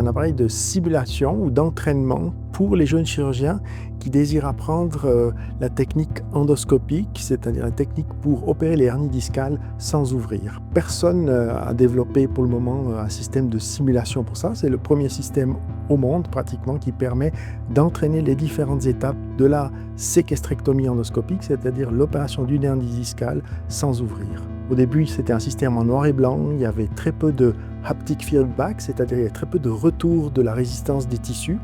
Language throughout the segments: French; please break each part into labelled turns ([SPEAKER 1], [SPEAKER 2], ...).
[SPEAKER 1] appareil de simulation ou d'entraînement pour les jeunes chirurgiens qui désirent apprendre la technique endoscopique, c'est-à-dire la technique pour opérer les hernies discales sans ouvrir. Personne n'a développé pour le moment un système de simulation pour ça. C'est le premier système au monde pratiquement qui permet d'entraîner les différentes étapes de la séquestrectomie endoscopique, c'est-à-dire l'opération d'une hernie discale sans ouvrir. Au début, c'était un système en noir et blanc, il y avait très peu de haptic feedback, c'est-à-dire il y avait très peu de retour de la résistance des tissus.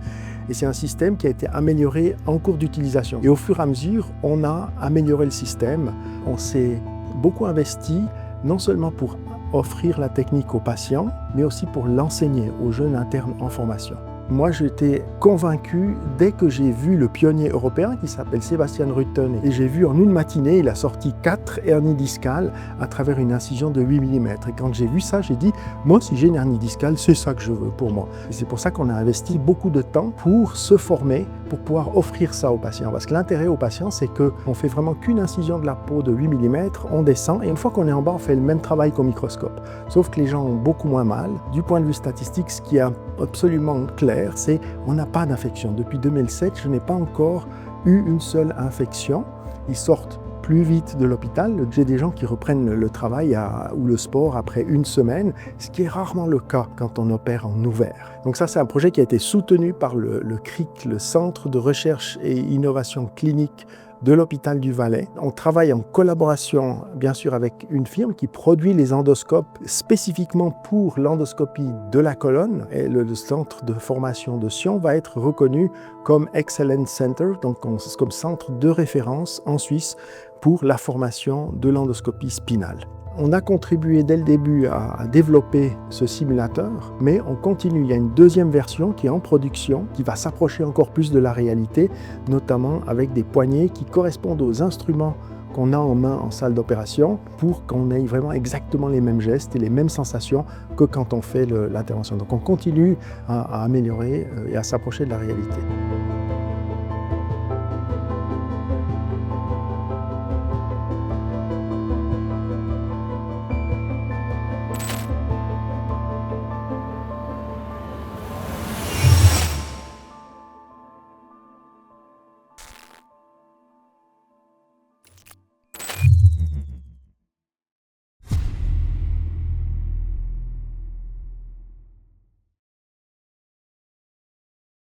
[SPEAKER 1] Et c'est un système qui a été amélioré en cours d'utilisation. Et au fur et à mesure, on a amélioré le système. On s'est beaucoup investi, non seulement pour offrir la technique aux patients, mais aussi pour l'enseigner aux jeunes internes en formation. Moi, j'étais convaincu dès que j'ai vu le pionnier européen qui s'appelle Sebastian Rutten et j'ai vu en une matinée, il a sorti 4 hernies discales à travers une incision de 8 mm. Et quand j'ai vu ça, j'ai dit, moi, si j'ai une hernie discale, c'est ça que je veux pour moi. Et c'est pour ça qu'on a investi beaucoup de temps pour se former, pour pouvoir offrir ça aux patients. Parce que l'intérêt aux patients, c'est qu'on fait vraiment qu'une incision de la peau de 8 mm, on descend et une fois qu'on est en bas, on fait le même travail qu'au microscope. Sauf que les gens ont beaucoup moins mal. Du point de vue statistique, ce qui est absolument clair, c'est qu'on n'a pas d'infection. Depuis 2007, je n'ai pas encore eu une seule infection. Ils sortent plus vite de l'hôpital. J'ai des gens qui reprennent le travail ou le sport après une semaine, ce qui est rarement le cas quand on opère en ouvert. Donc ça, c'est un projet qui a été soutenu par le CRIC, le Centre de recherche et innovation clinique de l'hôpital du Valais. On travaille en collaboration, bien sûr, avec une firme qui produit les endoscopes spécifiquement pour l'endoscopie de la colonne. Et le centre de formation de Sion va être reconnu comme Excellence Center, donc comme centre de référence en Suisse pour la formation de l'endoscopie spinale. On a contribué dès le début à développer ce simulateur, mais on continue. Il y a une deuxième version qui est en production, qui va s'approcher encore plus de la réalité, notamment avec des poignées qui correspondent aux instruments qu'on a en main en salle d'opération pour qu'on ait vraiment exactement les mêmes gestes et les mêmes sensations que quand on fait l'intervention. Donc on continue à améliorer et à s'approcher de la réalité.